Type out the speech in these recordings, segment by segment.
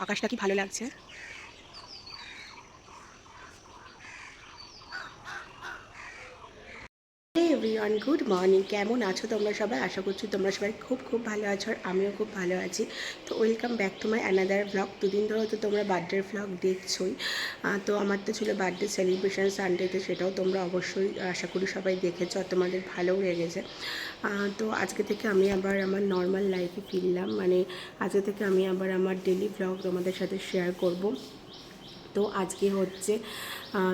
আকাশটা কি ভালো লাগছে। Everyone, good morning. কেমন আছো তোমরা সবাই? আশা করছি তোমরা সবাই খুব খুব ভালো আছো, আর আমিও খুব ভালো আছি। তো welcome back to my another blog. দুদিন ধরে তো তোমরা বার্থডের ব্লগ দেখছোই। তো আমার তো ছিল বার্থডে সেলিব্রেশন সানডেতে, সেটাও তোমরা অবশ্যই আশা করি সবাই দেখেছো আর তোমাদের ভালোও লেগেছে। তো আজকে থেকে আমি আবার আমার নর্মাল লাইফে ফিরলাম, মানে আজকে থেকে আমি আবার আমার ডেলি ব্লগ তোমাদের সাথে শেয়ার করব। তো আজকে হচ্ছে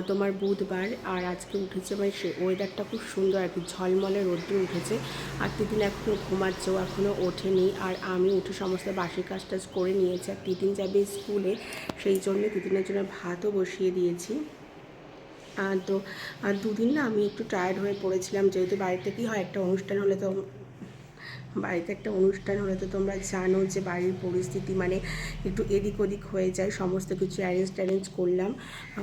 তোমার বুধবার, আর আজকে উঠেছে মানে সে ওয়েদারটা খুব সুন্দর আর কি, ঝলমলে রোদ্দুর উঠেছে। আর তিতিন এখনও ঘুমাচ্ছে, ও এখনও ওঠেনি। আর আমি উঠে সমস্ত বাসি কাজ টাজ করে নিয়েছি, আর তিতিন যাবে স্কুলে, সেই জন্য তিতিনের জন্য ভাতও বসিয়ে দিয়েছি। তো দুদিন না আমি একটু টায়ার্ড হয়ে পড়েছিলাম, যেহেতু বাড়িতে কী হয়, একটা অনুষ্ঠান হলে তো তোমরা জানো যে বাড়ির পরিস্থিতি মানে একটু এদিক ওদিক হয়ে যায়। সমস্ত কিছু অ্যারেঞ্জ করলাম,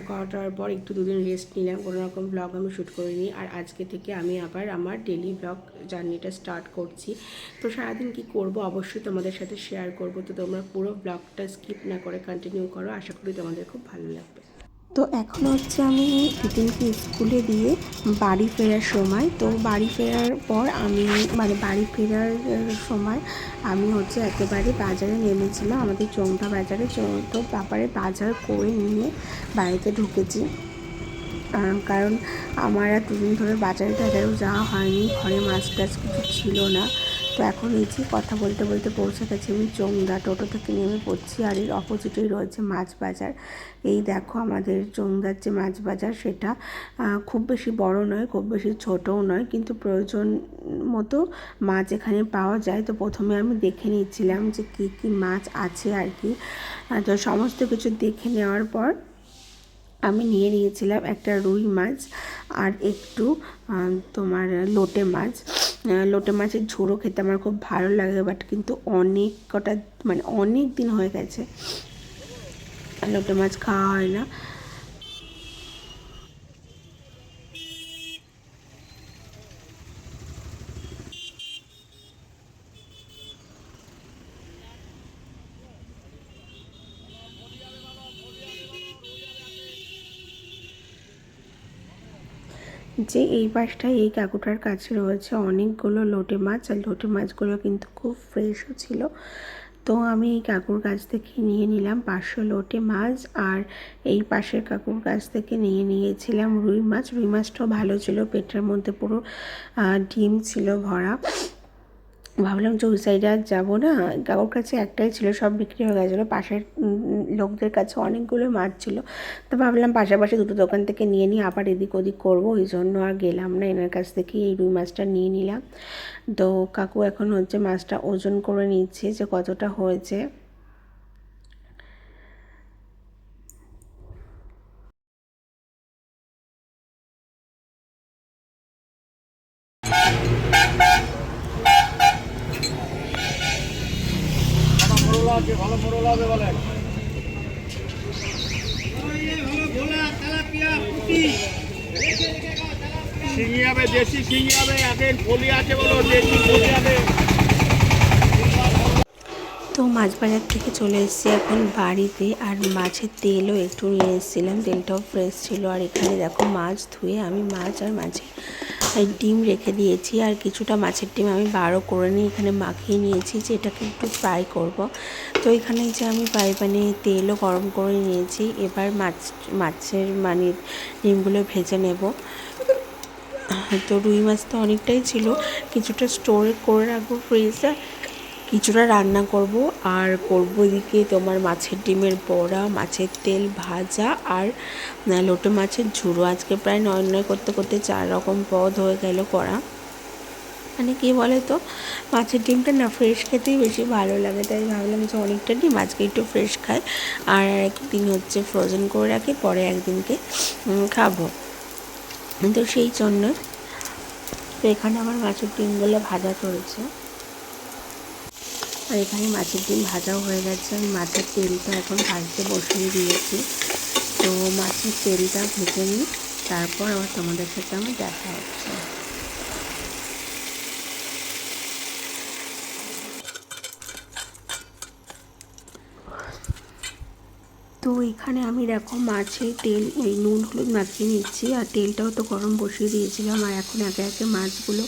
করার পর একটু দুদিন রেস্ট নিলাম, কোনো রকম ব্লগ আমি শ্যুট করিনি। আর আজকে থেকে আমি আবার আমার ডেলি ব্লগ জার্নিটা স্টার্ট করছি। তো সারাদিন কী করব অবশ্যই তোমাদের সাথে শেয়ার করব। তো তোমরা পুরো ব্লগটা স্কিপ না করে কন্টিনিউ করো, আশা করি তোমাদের খুব ভালো লাগবে। তো এখন হচ্ছে আমি তিতিনকে স্কুলে দিয়ে বাড়ি ফেরার সময়, তো বাড়ি ফেরার পর আমি মানে বাড়ি ফেরার সময় আমি হচ্ছে একেবারে বাজারে নেমেছিলাম, আমাদের চৌমটা বাজারে। তো ব্যাপারে বাজার করে নিয়ে বাড়িতে ঢুকেছি, কারণ আমার আর দুদিন ধরে বাজারে টাজারেও যাওয়া হয়নি, ঘরে মাছ টাছ কিছু ছিল না। তো এখন এই যে কথা বলতে বলতে পৌঁছে গেছি আমি চৌমদা। টোটো থেকে নেমে পড়ছি, আর এর অপোজিটেই রয়েছে মাছ বাজার। এই দেখো আমাদের চৌমদার যে মাছ বাজার, সেটা খুব বেশি বড় নয়, খুব বেশি ছোটও নয়, কিন্তু প্রয়োজন মতো মাছ এখানে পাওয়া যায়। তো প্রথমে আমি দেখে নিচ্ছিলাম যে কী কী মাছ আছে আর কি। তো সমস্ত কিছু দেখে নেওয়ার পর আমি নিয়ে নিয়েছিলাম একটা রুই মাছ আর একটু তোমার লোটে মাছ। লোটে মাছের ঝোড়ো খেতে আমার খুব ভালো লাগে, বাট কিন্তু অনেক কটা মানে অনেক দিন হয়ে গেছে লোটে মাছ খাওয়া হয় না। যে এই পাশটায় এই কাকুটার কাছে রয়েছে অনেকগুলো লোটে মাছ, আর লোটে মাছগুলো কিন্তু খুব ফ্রেশও ছিল। তো আমি এই কাকুর কাছ থেকে নিয়ে নিলাম 500 লোটে মাছ, আর এই পাশের কাকুর কাছ থেকে নিয়ে নিয়েছিলাম রুই মাছ। রুই মাছটাও ভালো ছিল, পেটের মধ্যে পুরো ডিম ছিল ভরা। ভাবলাম যে ওই সাইডে আর যাবো না, কাকুর কাছে একটাই ছিল, সব বিক্রি হয়ে গেছিলো। পাশের লোকদের কাছে অনেকগুলো মাছ ছিল, তো ভাবলাম পাশাপাশি দুটো দোকান থেকে নিয়ে নিই, আবার এদিক ওদিক করবো, ওই জন্য আর গেলাম না। এনার কাছ থেকে এই রুই মাছটা নিয়ে নিলাম। তো কাকু এখন হচ্ছে মাছটা ওজন করে নিচ্ছে যে কতটা হয়েছে। ভালো মোড়ল হবে বলেন। শিঙি হবে, দেশি শিঙি হবে, এখন ফলি আছে বলো, দেশি ফলি হবে। তো মাছ বাজার থেকে চলে এসেছি এখন বাড়িতে, আর মাছের তেলও একটু নিয়ে এসেছিলাম, তেলটাও ফ্রেশ ছিল। আর এখানে দেখো মাছ ধুয়ে আমি মাছ আর মাছের ডিম রেখে দিয়েছি, আর কিছুটা মাছের ডিম আমি বারো করে নিয়ে এখানে মাখিয়ে নিয়েছি যে এটাকে একটু ফ্রাই করব। তো এখানে যে আমি মানে তেলও গরম করে নিয়েছি, এবার মাছের মানে ডিমগুলো ভেজে নেব। তো রুই মাছ তো অনেকটাই ছিল, কিছুটা স্টোর করে রাখবো ফ্রিজে, কিছুটা রান্না করব, আর করব এদিকে তোমার মাছের ডিমের বড়া, মাছের তেল ভাজা, আর লোটে মাছের ঝুড়ো। আজকে প্রায় নয় করতে করতে 4 রকম পদ হয়ে গেল করা। মানে কী বলে তো, মাছের ডিমটা না ফ্রেশ খেতেই বেশি ভালো লাগে, তাই ভাবলাম যে অনেকটা ডিম আজকে একটু ফ্রেশ খাই, আর একদিন হচ্ছে ফ্রোজেন করে রাখি, পরে একদিনকে খাবো। তো সেই জন্য তো এখানে আমার মাছের ডিমগুলো ভাজা চলছে, আর এখানে মাছের ডিম ভাজাও হয়ে গেছে। আমি মাছের তেলটা এখন ভাজতে বসিয়ে দিয়েছি। তো মাছের তেলটা ভেজে নিই, তারপর আবার তোমাদের সাথে আমার দেখা হচ্ছে। তো এখানে আমি দেখো মাছে তেল এই নুন হলুদ মাখিয়ে নিচ্ছি, আর তেলটাও তো গরম বসিয়ে দিয়েছিলাম, আর এখন একে একে মাছগুলো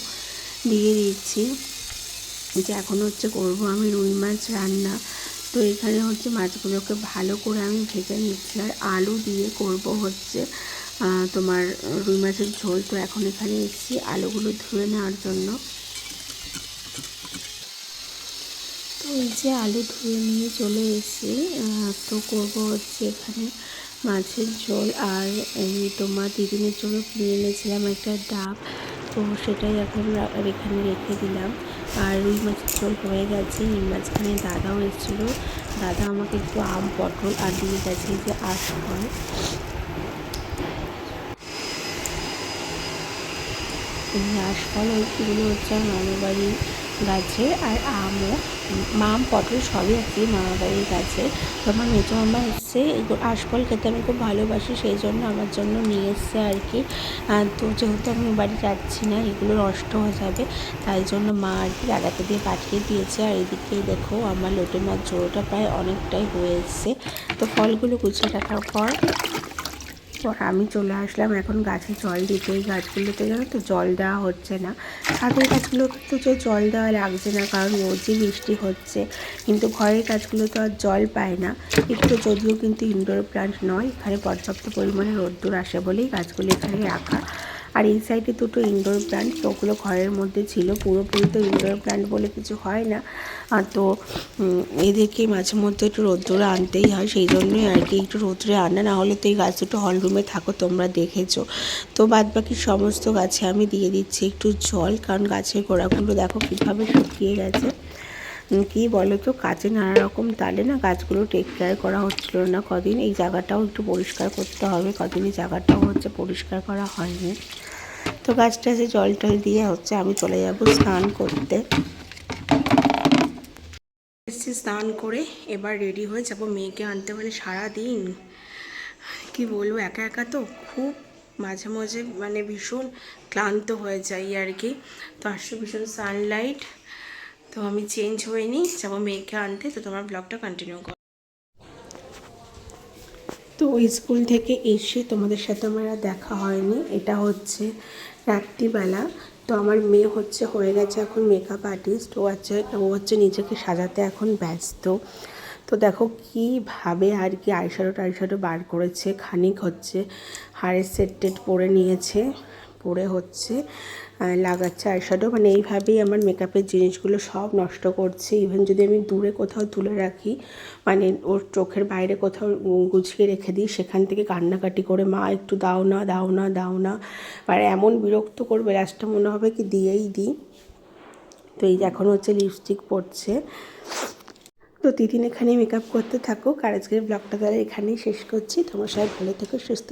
দিয়ে দিচ্ছি। যে এখন হচ্ছে করবো আমি রুই মাছ রান্না। তো এখানে হচ্ছে মাছগুলোকে ভালো করে আমি ভেজে নিচ্ছি, আর আলু দিয়ে করব হচ্ছে তোমার রুই মাছের ঝোল। তো এখন এখানে এসেছি আলুগুলো ধুয়ে নেওয়ার জন্য। তো এই যে আলু ধুয়ে নিয়ে চলে এসেছি। তো করব হচ্ছে এখানে মাছের ঝোল, আর এই তোমার দিদিনের জন্য কিনে এনেছিলাম একটা ডাব, তো সেটাই এখন এখানে রেখে দিলাম। আর রুই মাছের ঝোল হয়ে গেছে। এই মাঝখানে দাদাও এসেছিলো, দাদা আমাকে একটু আম পটল আর দিয়ে গেছে এই যে আঁশফল। এই আঁশফল ওইগুলো হচ্ছে মামাবাড়ির গাছের, আর আমও পটল সবই আর কি মামাবাড়ির গাছের। তো আমার মেজো মামা এসছে, এগুলো আঁশফল খেতে আমি খুব ভালোবাসি, সেই জন্য আমার জন্য নিয়ে এসছে আর কি। তো যেহেতু আমি বাড়ি যাচ্ছি না, এগুলো নষ্ট হয়ে যাবে, তাই জন্য মা আর কি দাদাকে দিয়ে পাঠিয়ে দিয়েছে। আর এদিকেই দেখো আমার লোটে মাছ ঝোড়োটা প্রায় অনেকটাই হয়ে এসছে। তো ফলগুলো গুছিয়ে রাখার পর আমি চলে আসলাম এখন গাছে জল দিতে। এই গাছগুলোতে জানো তো জল দেওয়া হচ্ছে না, ছাদের গাছগুলোতে তো জল দেওয়া লাগছে না, কারণ রোজই বৃষ্টি হচ্ছে, কিন্তু ঘরের গাছগুলো তো আর জল পায় না একটু, যদিও কিন্তু ইনডোর প্ল্যান্ট নয়, এখানে পর্যাপ্ত পরিমাণে রোদ্দুর আসে বলেই গাছগুলো এখানে রাখা। আর এই সাইডে দুটো ইনডোর প্ল্যান্ট, তো ওগুলো ঘরের মধ্যে ছিল, পুরোপুরি তো ইনডোর প্ল্যান্ট বলে কিছু হয় না। তো এদেরকে মাঝে মধ্যে একটু রোদ্দুরে আনতেই হয়, সেই জন্যই আর কি একটু রোদ্দুরে আনা, না হলে তো এই গাছ দুটো হল রুমে থাকো, তোমরা দেখেছো। তো বাদবাকি সমস্ত গাছে আমি দিয়ে দিচ্ছি একটু জল, কারণ গাছের গোড়াগুলো দেখো কীভাবে শুকিয়ে গেছে। কী বলো তো, কাজে নানা রকম তালে না গাছগুলো টেক কেয়ার করা হচ্ছিল না কদিন। এই জায়গাটাও একটু পরিষ্কার করতে হবে, কদিন এই জায়গাটাও হচ্ছে পরিষ্কার করা হয়নি। তো গাছটা যে জল টল দিয়ে হচ্ছে আমি চলে যাব স্নান করতে। এসছি স্নান করে, এবার রেডি হয়ে যাবো মেয়েকে আনতে। মানে সারাদিন কি বলবো, একা একা তো খুব মাঝে মাঝে মানে ভীষণ ক্লান্ত হয়ে যাই আর কি। তো আসছে ভীষণ সানলাইট, তো আমি চেঞ্জ হয়ে নিই, যাবো মেয়েকে আনতে। তো তোমার ব্লগটা কন্টিনিউ করো। তো ওই স্কুল থেকে এসে তোমাদের সাথে আমার আর দেখা হয়নি, এটা হচ্ছে রাত্রিবেলা। তো আমার মেয়ে হচ্ছে হয়ে গেছে এখন মেকআপ আর্টিস্ট, ও হচ্ছে নিজেকে সাজাতে এখন ব্যস্ত। তো দেখো কীভাবে আর কি আইশ্যাডো বার করেছে, খানিক হচ্ছে হাড়ের সেট টেট পরে নিয়েছে, পরে হচ্ছে লাগাচ্ছে আইশ্যাডো। মানে এইভাবেই আমার মেকআপের জিনিসগুলো সব নষ্ট করছে। ইভেন যদি আমি দূরে কোথাও তুলে রাখি, মানে ওর চোখের বাইরে কোথাও গুছিয়ে রেখে দিই, সেখান থেকে কান্নাকাটি করে মা একটু দাও না দাও না দাও না, আর এমন বিরক্ত করবে, লাস্টে মনে হবে কি দিয়েই দিই। তো এই এখন হচ্ছে লিপস্টিক পরছে। তো দিদিন এখানে মেকআপ করতে থাকুক, আর আজকের ব্লগটা তাহলে এখানেই শেষ করছি। তোমার সবাই ভালো থেকো, সুস্থ।